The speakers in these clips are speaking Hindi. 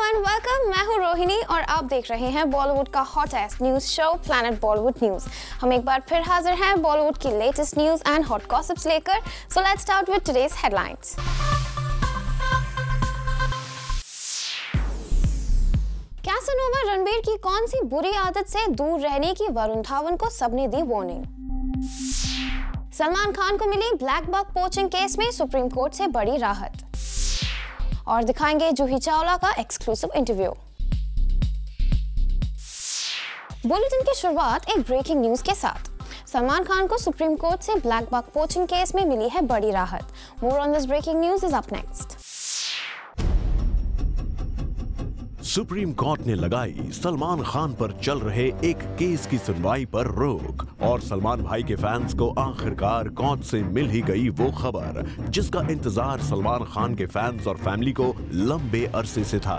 And welcome. मैं हूं रोहिणी और आप देख रहे हैं बॉलीवुड का hottest news show planet Bollywood news. हम एक बार फिर हाजिर हैं बॉलीवुड की latest news and hot gossips लेकर। So let's start with today's headlines. Casanova Ranbir की कौन सी बुरी आदत से दूर रहने की वरुण धवन को सबने दी वार्निंग। सलमान खान को मिली ब्लैक बक पोचिंग केस में सुप्रीम कोर्ट से बड़ी राहत। और दिखाएंगे जूही चावला का एक्सक्लूसिव इंटरव्यू। बुलेटिन की शुरुआत एक ब्रेकिंग न्यूज के साथ। सलमान खान को सुप्रीम कोर्ट से ब्लैक बक पोचिंग केस में मिली है बड़ी राहत। More on this breaking news is up next. Supreme Court ने लगाई सलमान खान पर चल रहे एक केस की सुनवाई पर रोक और सलमान भाई के फैंस को आखिरकार कोर्ट से मिल ही गई वो खबर जिसका इंतजार सलमान खान के फैंस और फैमिली को लंबे अरसे से था।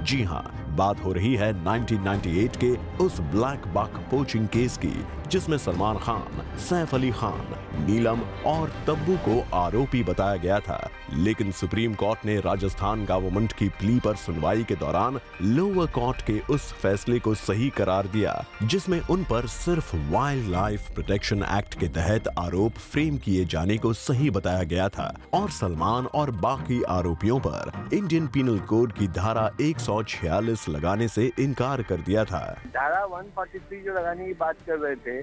जी हां, बात हो रही है 1998 के उस ब्लैक बक पोचिंग केस की जिसमें सलमान खान, सैफ अली खान, नीलम और तब्बू को आरोपी बताया गया था। लेकिन सुप्रीम कोर्ट ने राजस्थान गवर्नमेंट की प्ली पर सुनवाई के दौरान लोअर कोर्ट के उस फैसले को सही करार दिया जिसमें उन पर सिर्फ वाइल्ड लाइफ प्रोटेक्शन एक्ट के तहत आरोप फ्रेम किए जाने को सही बताया गया था और सलमान और बाकी आरोपियों पर इंडियन पीनल कोड की धारा 146 लगाने से इनकार कर दिया था। धारा 143 जो लगाने की बात कर रहे थे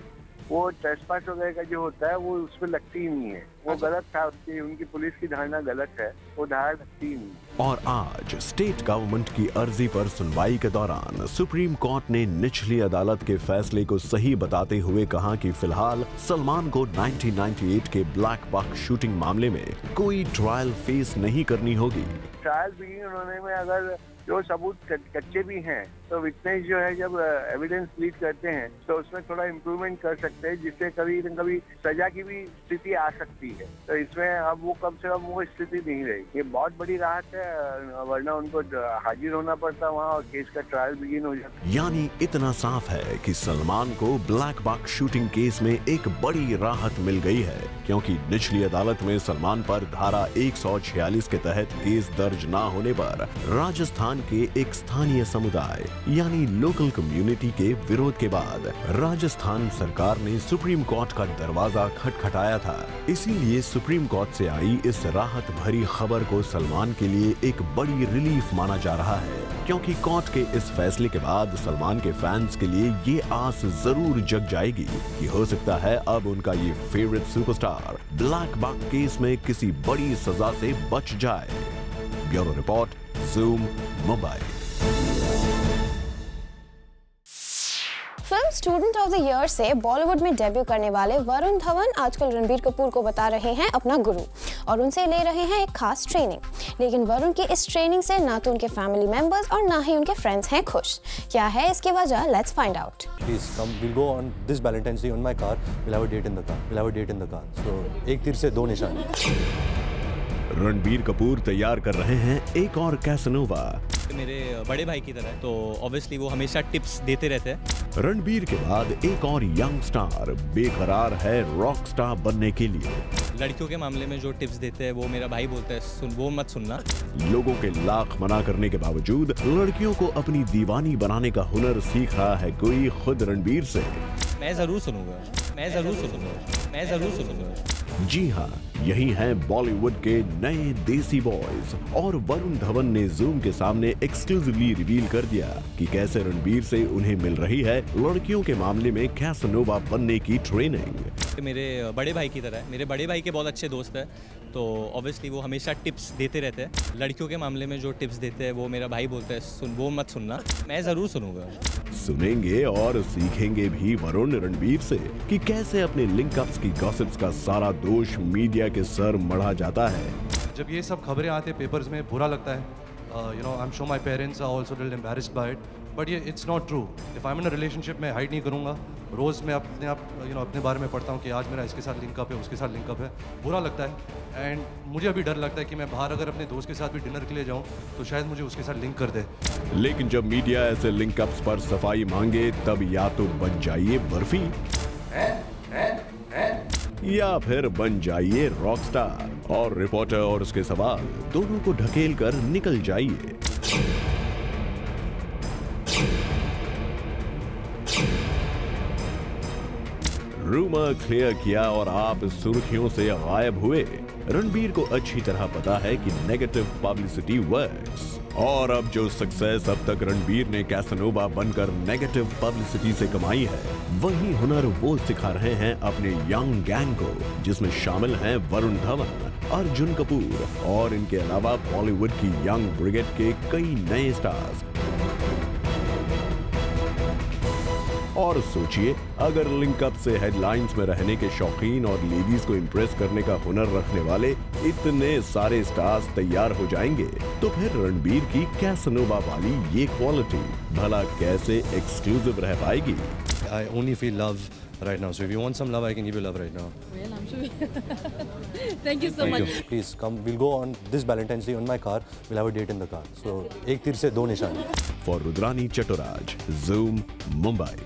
वो ट्रेसपास वगैरह का जो होता है वो उसमें लगती ही नहीं है। वो गलत था, उनकी पुलिस की धारणा गलत है, वो धारा लगती ही नहीं। और आज स्टेट गवर्नमेंट की अर्जी पर सुनवाई के दौरान सुप्रीम कोर्ट ने निचली अदालत के फैसले को सही बताते हुए कहा कि फिलहाल सलमान को 1998 के ब्लैक बक शूटिंग मामले में कोई ट्रायल फेस नहीं करनी होगी। ट्रायल बिगिन होने में अगर जो सबूत कच्चे भी हैं तो विटनेस जो है जब एविडेंस लीड करते हैं तो उसमें थोड़ा इम्प्रूवमेंट कर सकते हैं जिससे कभी न कभी सजा की भी स्थिति आ सकती है। तो इसमें अब वो कम से कम वो स्थिति नहीं रही। ये बहुत बड़ी राहत है, वरना उनको हाजिर होना पड़ता वहाँ और केस का ट्रायल बिगिन हो जाता। यानी इतना साफ है कि सलमान को ब्लैक बक शूटिंग केस में एक बड़ी राहत मिल गई है क्योंकि निचली अदालत में सलमान पर धारा 146 के तहत केस दर्ज न होने पर राजस्थान के एक स्थानीय समुदाय यानी लोकल कम्युनिटी के विरोध के बाद राजस्थान सरकार ने सुप्रीम कोर्ट का दरवाजा खटखटाया था। इसीलिए सुप्रीम कोर्ट से आई इस राहत भरी खबर को सलमान के लिए एक बड़ी रिलीफ माना जा रहा है क्योंकि कोर्ट के इस फैसले के बाद सलमान के फैंस के लिए ये आस जरूर जग जाएगी कि हो सकता है अब उनका ये favourite superstar black buck case में किसी बड़ी सजा से बच जाए। Bureau report, Zoom, Mumbai. Film student of the year से बॉलीवुड में डेब्यू करने वाले वरुण धवन आजकल रणबीर कपूर को बता रहे हैं अपना गुरु और उनसे ले रहे हैं एक खास ट्रेनिंग। लेकिन वरुण की इस ट्रेनिंग से ना तो उनके फैमिली मेंबर्स और ना ही उनके फ्रेंड्स हैं खुश। क्या है इसकी वजह? Let's find out. Please come, we'll go on this Valentine's Day on my car. We'll have a date in the car. We'll have a date in the car. So एक तीर से दो निशान। रणबीर कपूर तैयार कर रहे हैं एक और कैसानोवा। मेरे बड़े भाई की तरह है तो ऑब्वियसली वो हमेशा टिप्स देते रहते हैं। रणबीर के बाद एक और यंग स्टार बेकरार है रॉक स्टार बनने के लिए। लड़कियों के मामले में जो टिप्स देते हैं वो मेरा भाई बोलता है वो मत सुनना। लोगों के लाख मना करने के बावजूद लड़कियों को अपनी दीवानी बनाने का हुनर सीख रहा है कोई खुद रणबीर से। मैं जरूर सुनूंगा, मैं जरूर सुनूंगा, मैं जरूर सुनूंगा। जी हाँ, यही हैं बॉलीवुड के नए देसी बॉयज और वरुण धवन ने जूम के सामने एक्सक्लूसिवली रिवील कर दिया कि कैसे रणबीर से उन्हें मिल रही है लड़कियों के मामले में कैसानोवा बनने की ट्रेनिंग। मेरे बड़े भाई की तरह है, मेरे बड़े भाई के बहुत अच्छे दोस्त हैं तो ऑब्वियसली वो हमेशा टिप्स देते रहते हैं। लड़कियों के मामले में जो टिप्स देते हैं वो मेरा भाई बोलता है वो मत सुनना। मैं जरूर सुनूंगा। सुनेंगे और सीखेंगे भी वरुण रणबीर से कि कैसे अपने लिंकअप्स की गॉसिप्स का सारा दोष मीडिया के सर मढ़ा जाता है। जब ये सब खबरें आते पेपर्स में बुरा लगता है। I am sure my parents are also little embarrassed by it, but ये it's not true. If I am in a relationship में हाइड नहीं करूँगा। रोज़ मैं अपने आप अपने बारे में पढ़ता हूँ कि आज मेरा इसके साथ लिंकअप है, उसके साथ लिंकअप है। बुरा लगता है एंड मुझे अभी डर लगता है कि मैं बाहर अगर अपने दोस्त के साथ भी डिनर के लिए जाऊँ तो शायद मुझे उसके साथ लिंक कर दे। लेकिन जब मीडिया ऐसे लिंकअप्स पर सफाई मांगे तब या तो बन जाइए बर्फी या फिर बन जाइए रॉकस्टार और रिपोर्टर और उसके सवाल दोनों को ढकेल कर निकल जाइए। रूमर क्लियर किया और आप सुर्खियों से गायब हुए। रणबीर को अच्छी तरह पता है कि नेगेटिव पब्लिसिटी वर्क्स, और अब जो सक्सेस अब तक रणबीर ने कैसनोवा बनकर नेगेटिव पब्लिसिटी से कमाई है, वही हुनर वो सिखा रहे हैं अपने यंग गैंग को, जिसमें शामिल हैं वरुण धवन, अर्जुन कपूर और इनके अलावा बॉलीवुड की यंग ब्रिगेड के कई नए स्टार्स। और सोचिए, अगर लिंकअप से हेडलाइंस में रहने के शौकीन और लेडीज को इम्प्रेस करने का हुनर रखने वाले इतने सारे स्टार्स तैयार हो जाएंगे, तो फिर रणबीर की कैसनोवा वाली ये क्वालिटी भला कैसे एक्सक्लूसिव रह पाएगी? I only feel love right now. So if you want some love, I can give you love right now. Well, I'm sure. Thank you so Thank much. you. Please come. We'll go on this Valentine's Day on my car. We'll have a date in the car. So एक तीर से दो निशान. For Rudrani Chaturaj, Zoom, Mumbai.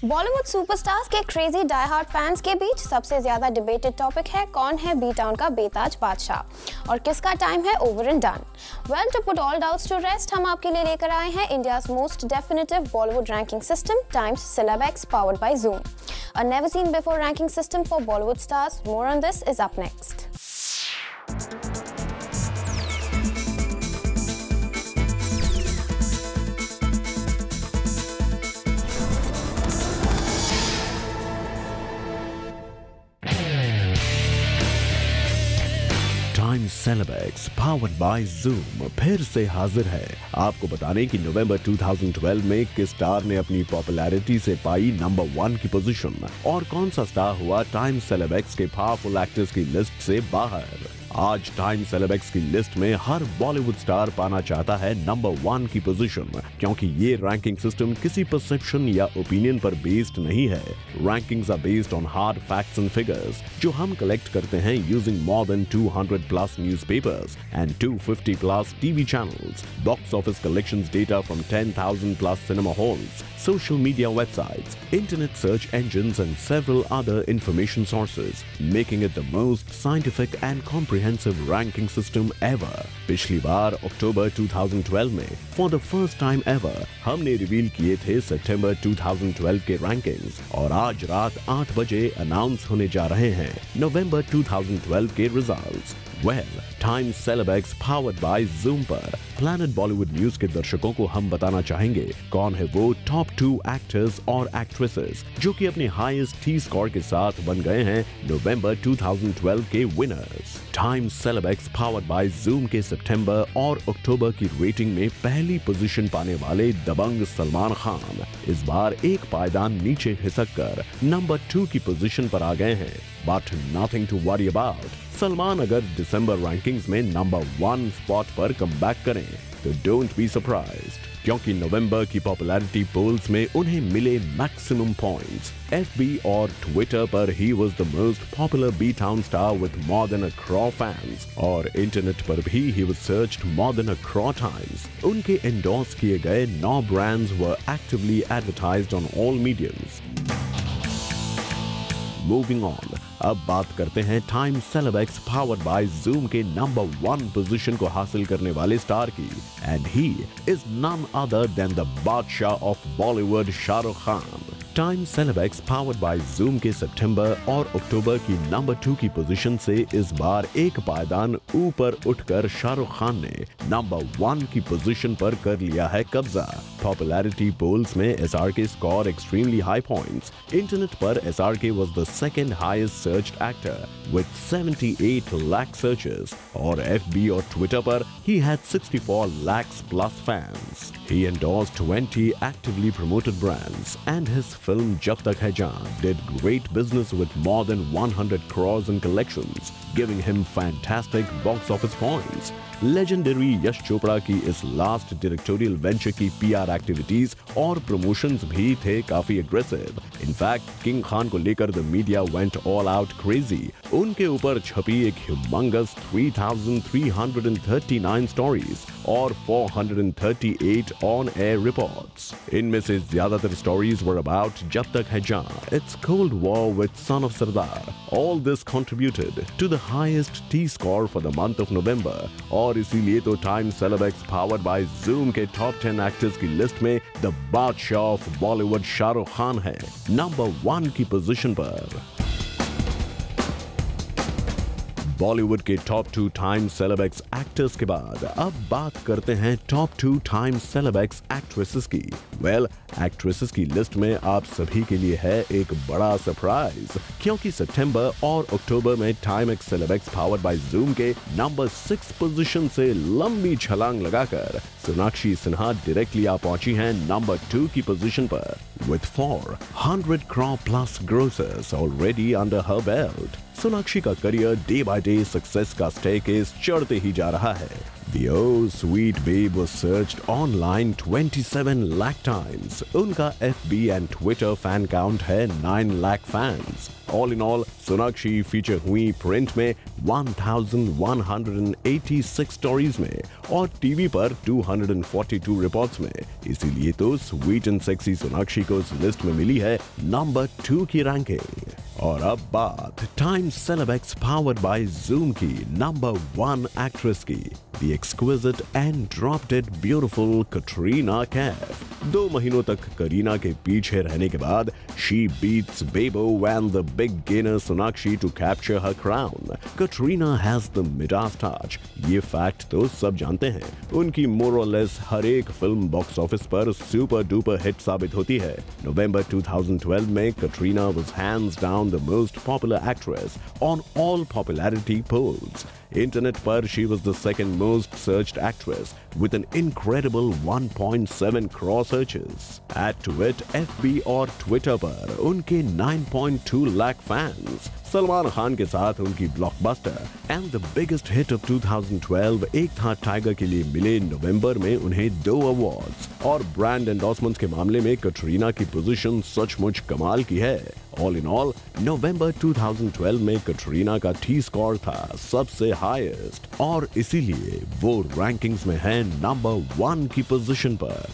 Bollywood superstars के क्रेजी डाई हार्ड फैंस के बीच सबसे ज्यादा डिबेटेड टॉपिक है कौन है बी टाउन का बेताज बादशाह और किसका टाइम है over and done. Well, to put all doubts to rest, हम आपके लिए लेकर आए हैं India's most definitive Bollywood ranking system Times Celebex powered by Zoom, a never seen before ranking system for Bollywood stars. More on this is up next. Times Celebex powered by Zoom फिर से हाजिर है आपको बताने कि नवंबर 2012 में किस स्टार ने अपनी पॉपुलैरिटी से पाई नंबर 1 की पोजीशन और कौन सा स्टार हुआ टाइम्स सेलेबेक्स के पावरफुल एक्टर्स की लिस्ट से बाहर। आज टाइम सेलेबेक्स की लिस्ट में हर बॉलीवुड स्टार पाना चाहता है नंबर 1 की पोजीशन, क्योंकि ये रैंकिंग सिस्टम किसी परसेप्शन या ओपिनियन पर बेस्ड नहीं है। Rankings are based on hard facts and figures जो हम कलेक्ट करते हैं using more than 200 plus newspapers and 250 plus TV channels, box office collections data from 10,000 plus cinema halls, social media websites, internet search engines and several other information sources, making it the most scientific and comprehensive ranking system ever. पिछली बार अक्टूबर 2012 में for the first time ever हमने रिवील किए थे सितंबर 2012 के रैंकिंग्स और आज रात 8 बजे अनाउंस होने जा रहे हैं नवंबर 2012 के results. Times Celebex powered by Zoom पर प्लैनेट बॉलीवुड न्यूज के दर्शकों को हम बताना चाहेंगे कौन है वो टॉप 2 एक्टर्स और एक्ट्रेसेस जो कि अपने हाईएस्ट टी स्कोर के साथ बन गए हैं नवंबर 2012 के winners. Times Celebex powered by Zoom के सितंबर और अक्टूबर की रेटिंग में पहली पोजीशन पाने वाले दबंग सलमान खान इस बार एक पायदान नीचे खिसक कर नंबर 2 की पोजीशन पर आ गए हैं। But nothing to worry about, Salman अगर दिसंबर रैंकिंग्स में नंबर 1 स्पॉट पर कमबैक करें तो डोंट बी सरप्राइज्ड, क्योंकि नवंबर की पॉपुलैरिटी पोल्स में उन्हें मिले मैक्सिमम पॉइंट्स। एफबी और ट्विटर पर he was the most popular B town star with more than a crore fans और इंटरनेट पर भी he was searched more than a crore times. उनके एंडोर्स किए गए 9 brands were actively advertised on all mediums. Moving on, अब बात करते हैं Times Celebex powered by Zoom के नंबर 1 पोजीशन को हासिल करने वाले स्टार की, and he is none other than the Badshah of Bollywood Shahrukh Khan. Times Celebex powered by Zoom के सितंबर और अक्टूबर की नंबर 2 की पोजीशन से इस बार एक पायदान ऊपर उठकर शाहरुख खान ने नंबर 1 की पोजीशन पर कर लिया है कब्जा। पॉपुलैरिटी पोल्स में SRK score extremely high points. Internet पर SRK was the second highest searched actor with 78 lakh searches और एफबी और ट्विटर पर he had 64 lakhs plus fans. He endorsed 20 actively promoted brands and his film Jab Tak Hai Jaan did great business with more than 100 crores in collections, giving him fantastic box office points. Legendary Yash Chopra की इस लास्ट डायरेक्टोरियल वेंचर की पीआर एक्टिविटीज और प्रमोशंस भी थे काफी एग्रेसिव। इनफैक्ट किंग खान को लेकर the media went all out crazy. उनके ऊपर छपी एक ह्यूमंगस 3,339 स्टोरीज और 438 ऑन एयर रिपोर्ट्स। इनमें से ज्यादातर stories were about Project Jab Tak Hai Jaan, its Cold War with Son of Sardar. All this contributed to the highest T-score for the month of November. और इसीलिए तो Time Celebex powered by Zoom के top 10 actors की लिस्ट में the बादशाह of Bollywood शाहरुख खान है नंबर 1 की पोजीशन पर। बॉलीवुड के टॉप 2 टाइम सेलेब्स एक्टर्स के बाद अब बात करते हैं टॉप 2 टाइम सेलेब्स एक्ट्रेसेस की। वेल, एक्ट्रेसेस की लिस्ट में आप सभी के लिए है एक बड़ा सरप्राइज, क्योंकि सितंबर और अक्टूबर में time x celebs powered by Zoom के नंबर 6 पोजीशन से लंबी छलांग लगाकर सोनाक्षी सिन्हा डायरेक्टली आ पहुंची हैं नंबर 2 की पोजीशन पर with 400 crore plus grosses already under her belt. Sonakshi का career day by day success का स्टेयरकेस चढ़ते ही जा रहा है। The Oh Sweet Babe was searched online 27 lakh times. उनका FB and Twitter fan count है 9 lakh fans. All in all, Sonakshi feature हुई प्रिंट में 1186 स्टोरीज में और टीवी पर 242 रिपोर्ट्स में। इसीलिए तो स्वीट एंड सेक्सी सोनाक्षी को इस लिस्ट में मिली है नंबर 2 की रैंकिंग। और अब बात time celebs powered by Zoom की नंबर 1 एक्ट्रेस की, the exquisite and drop dead beautiful Katrina Kaif. 2 महीनों तक करीना के पीछे रहने के बाद she beats Bebo and the big gainer Sonakshi to capture her crown. Katrina has the Midas touch, ये फैक्ट तो सब जानते हैं। उनकी मोर और लेस हर एक फिल्म बॉक्स ऑफिस पर सुपर डुपर हिट साबित होती है। नवंबर 2012 में Katrina was hands down the most popular actress on all popularity polls. Internet पर she was the second most searched actress with an incredible 1.7 crore searches. Add to it FB और Twitter पर उनके 9.2 lakh fans. सलमान खान के साथ उनकी blockbuster and the biggest hit of 2012 एक था टाइगर के लिए मिले नवंबर में उन्हें 2 अवार्ड्स। और ब्रांड एंडोर्समेंट के मामले में कटरीना की पोजीशन सचमुच कमाल की है। ऑल इन ऑल, नवंबर 2012 में कटरीना का टी स्कोर था सबसे हाईएस्ट और इसीलिए वो रैंकिंग्स में है नंबर 1 की पोजीशन पर।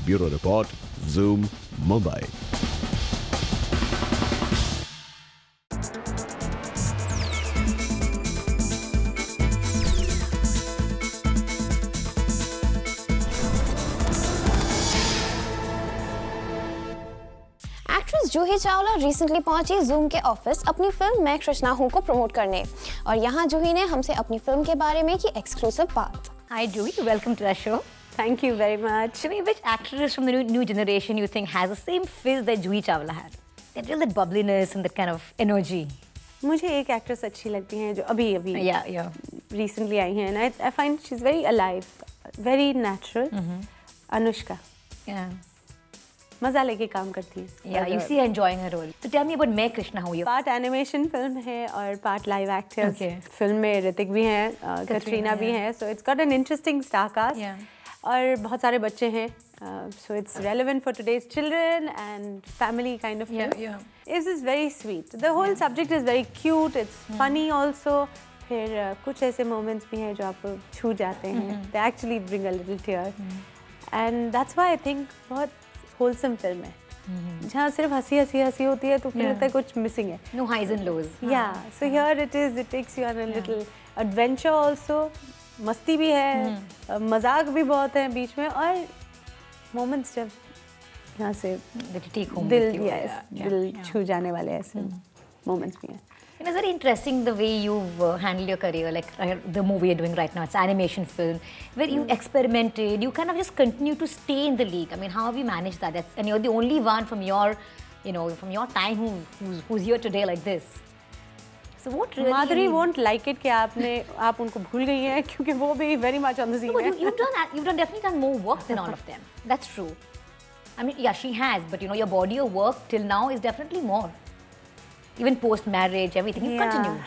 Bureau report, Zoom, Mumbai. Juhi Chawla recently पहुंची जूम के ऑफिस अपनी फिल्म मैं कृष्णा हूं को प्रमोट करने और यहाँ जूही ने हमसे अपनी फिल्म के बारे में की एक्सक्लूसिव बात। Hi Juhi, welcome to our show. Thank you very much. Shimi, which actress from the new generation you think has the same fizz that Juhi Chawla had? That real that bubbliness and that kind of energy. मुझे एक एक्ट्रेस अच्छी लगती हैं जो अभी yeah recently आई हैं and I find she's very alive, very natural. Anushka. Yeah. मजा लेके काम करती है। Yeah, you see her enjoying her role. So tell me about मैं कृष्णा हूँ। पार्ट एनिमेशन फिल्म है और part live actors. Okay. Film में ऋतिक भी हैं, कटरीना भी हैं, so it's got an interesting star cast. Yeah. और बहुत सारे बच्चे हैं, so it's relevant for today's children and family kind of film. Yeah. This is very sweet. The whole subject is very cute. It's funny also. फिर कुछ ऐसे moments भी हैं जो आपको छू जाते हैं. They actually bring a little tear. And that's why I think बहुत wholesome film है. जहाँ सिर्फ हंसी होती है तो फिर लगता है कुछ missing है. No highs and lows. Yeah. So here it is. It takes you on a little adventure also. मस्ती भी है, मजाक भी बहुत है बीच में और moments जब यहाँ से दिल छू जाने वाले ऐसे moments भी हैं. It's very interesting the way you've handled your career, like the movie you're doing right now. It's an animation film where you experimented. You kind of just continue to stay in the league. I mean, how have you managed that? And you're the only one from your, from your time who's here today like this. So what really? Madhuri won't like it कि आप उनको भूल गई हैं क्योंकि वो भी very much on the scene. No, but you've definitely done more work than all of them. That's true. I mean, yeah, she has, but your body of work till now is definitely more. Even post-marriage, everything, you've continued.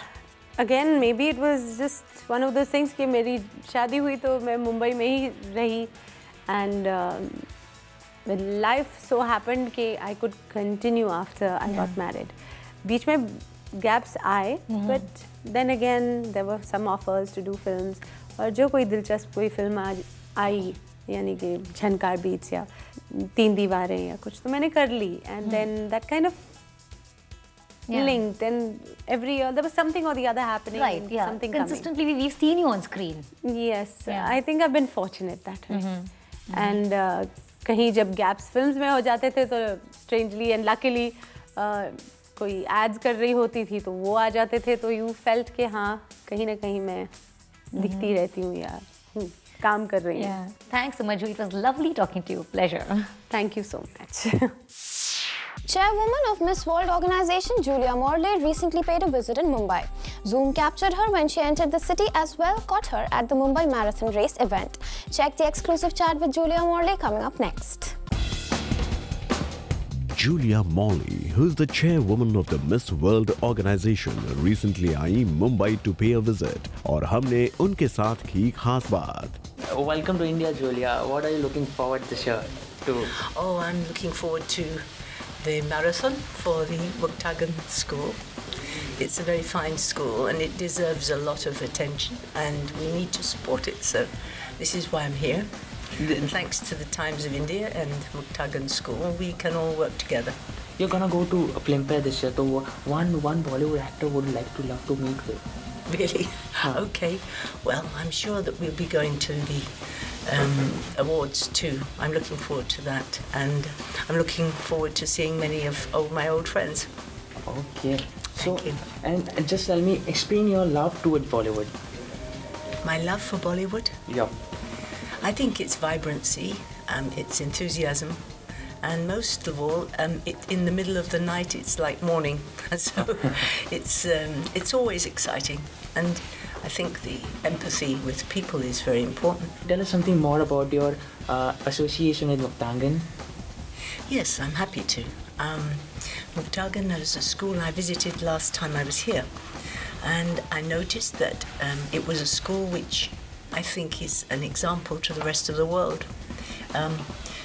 Again, maybe it was just one of those things कि मेरी शादी हुई तो मैं मुंबई में ही रही and life so happened कि I could continue after I got married. बीच में gaps आए, but then again there were some offers to do films और जो कोई दिलचस्प कोई फिल्म आई यानी कि झनकार बीट्स या तीन दीवारें या कुछ, तो मैंने कर ली, and then that kind of linked, and every year there was something or the other happening. Right, yeah. Something Consistently, we've seen you on screen. coming. Yes, Yeah. I think I've been fortunate that way. And कहीं जब gaps films में हो जाते थे तो strangely and luckily कोई ads कर रही होती थी तो वो आ जाते थे, तो you felt कि हाँ कहीं ना कहीं मैं दिखती रहती हूँ या काम कर रही हूँ. Thanks, Manju. It was lovely talking to you. Pleasure. Thank you so much. Chairwoman of Miss World organization Julia Morley recently paid a visit in Mumbai. Zoom captured her when she entered the city, as well caught her at the Mumbai Marathon race event. Check the exclusive chat with Julia Morley coming up next. Julia Morley, who is the chairwoman of the Miss World organization, recently I Mumbai to pay a visit और हमने उनके साथ की खास बात. Welcome to India, Julia. What are you looking forward this year to? Oh, I'm looking forward to the marathon for the Muktagan School. It's a very fine school and it deserves a lot of attention and we need to support it. So this is why I'm here. And thanks to the Times of India and Muktagan School, we can all work together. You're gonna go to Olympia this year. So one Bollywood actor would love to meet with. Really? Okay. Well, I'm sure that we'll be going to the awards too. I'm looking forward to that, and I'm looking forward to seeing many of my old friends. Okay. Thank you. And just tell me, explain your love towards Bollywood. My love for Bollywood? Yeah. I think it's vibrancy, it's enthusiasm, and most of all, in the middle of the night, it's like morning. So it's always exciting, and I think the empathy with people is very important. Tell us something more about your association with Muktagan. Yes, I'm happy to. Muktagan is a school I visited last time I was here, and I noticed that it was a school which I think is an example to the rest of the world.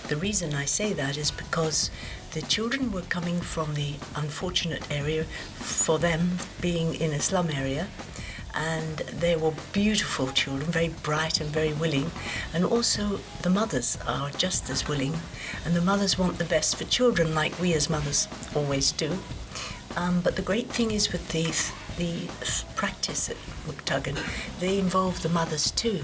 The reason I say that is because the children were coming from the unfortunate area, for them being in a slum area, and they were beautiful children, very bright and very willing, and also the mothers are just as willing, and the mothers want the best for children like we as mothers always do. But the great thing is with the practice at Muktagan, they involve the mothers too,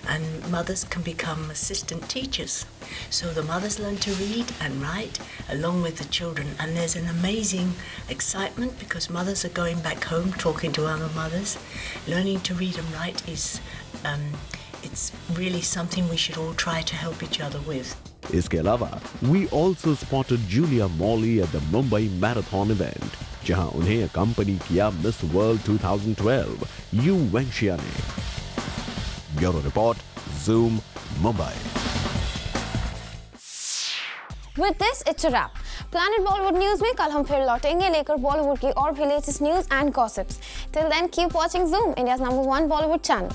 and mothers can become assistant teachers. So the mothers learn to read and write along with the children, and there's an amazing excitement because mothers are going back home talking to other mothers. Learning to read and write is it's really something we should all try to help each other with. इसके अलावा we also spotted Julia Morley at the Mumbai Marathon event, जहां उन्हें अकम्पनी किया Miss World 2012 यू वेंशिया ने. Bureau report, Zoom, Mumbai. With this, it's a wrap. Planet Bollywood News में कल हम फिर लौटेंगे लेकर बॉलीवुड की और भी latest news and gossips. Till then, keep watching Zoom, India's #1 Bollywood channel.